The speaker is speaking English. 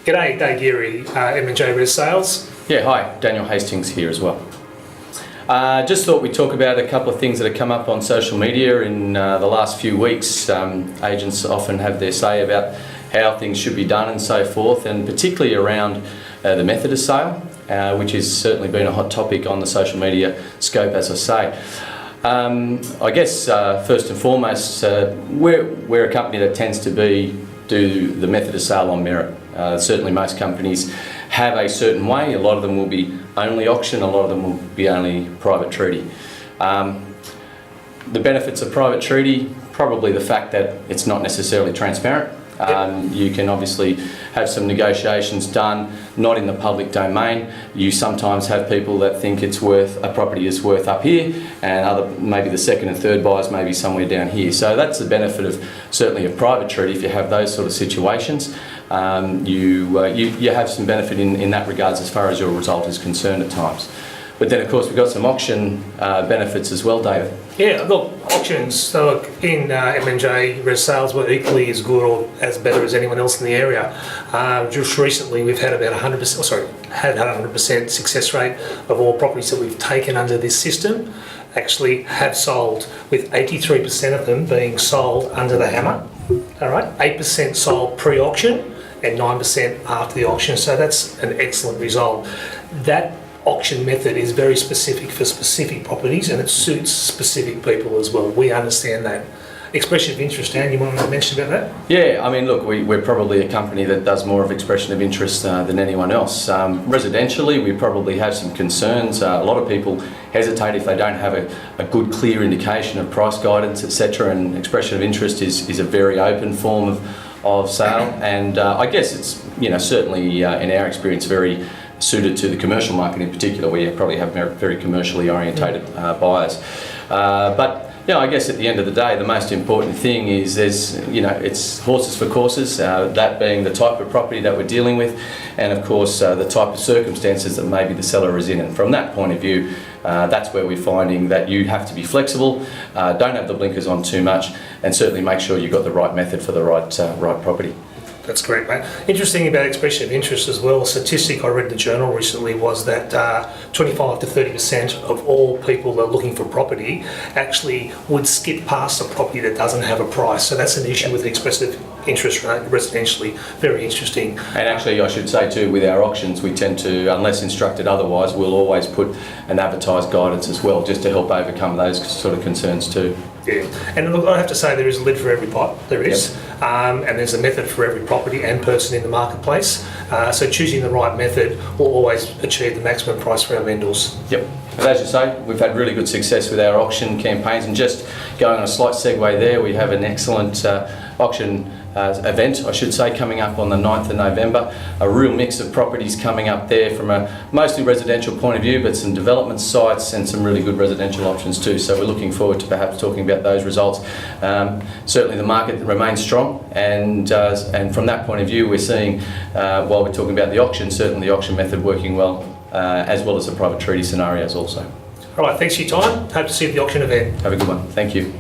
G'day, Dave Geary, MMJ Res Sales. Yeah, hi, Daniel Hastings here as well. Just thought we'd talk about a couple of things that have come up on social media in the last few weeks. Agents often have their say about how things should be done and so forth, and particularly around the method of sale, which has certainly been a hot topic on the social media scope, as I say. I guess first and foremost, we're a company that tends to do the method of sale on merit. Certainly most companies have a certain way. A lot of them will be only auction, a lot of them will be only private treaty. The benefits of private treaty, probably the fact that it's not necessarily transparent. You can obviously have some negotiations done, not in the public domain. You sometimes have people that think a property is worth up here, and maybe the second and third buyers may be somewhere down here. So that's the benefit of certainly a private treaty. If you have those sort of situations, you have some benefit in that regards as far as your result is concerned at times. But then, of course, we've got some auction benefits as well, David. Yeah, look, auctions. So look, in MMJ Res Sales, we're equally as good or as better as anyone else in the area. Just recently, we've had about 100% success rate of all properties that we've taken under this system actually have sold, with 83% of them being sold under the hammer. All right, 8% sold pre-auction and 9% after the auction. So that's an excellent result. That auction method is very specific for specific properties, and it suits specific people as well. We understand that. Expression of interest, Dan, you want to mention about that? Yeah, I mean, look, we're probably a company that does more of expression of interest than anyone else. Residentially, we probably have some concerns. A lot of people hesitate if they don't have a good, clear indication of price guidance, etc. And expression of interest is a very open form of sale, and I guess it's certainly in our experience very suited to the commercial market in particular, where you probably have very commercially orientated buyers. But I guess at the end of the day, the most important thing is it's horses for courses, that being the type of property that we're dealing with, and of course the type of circumstances that maybe the seller is in. And from that point of view, that's where we're finding that you have to be flexible, don't have the blinkers on too much, and certainly make sure you've got the right method for the right property. That's correct, mate. Interesting about expression of interest as well. A statistic I read in the journal recently was that 25 to 30% of all people that are looking for property actually would skip past a property that doesn't have a price. So that's an issue with expressive interest rate residentially. Very interesting. And actually, I should say too, with our auctions, we tend to, unless instructed otherwise, we'll always put an advertised guidance as well, just to help overcome those sort of concerns too. Yeah, and look, I have to say there is a lid for every pot, there is, and there's a method for every property and person in the marketplace. So choosing the right method will always achieve the maximum price for our vendors. Yep. But as you say, we've had really good success with our auction campaigns, and just going on a slight segue there, we have an excellent auction event, I should say, coming up on the 9th of November. A real mix of properties coming up there from a mostly residential point of view, but some development sites and some really good residential options too. So we're looking forward to perhaps talking about those results. Certainly the market remains strong, and from that point of view, we're seeing, while we're talking about the auction, certainly the auction method working well, as well as the private treaty scenarios also. All right, thanks for your time. Hope to see you at the auction event. Have a good one. Thank you.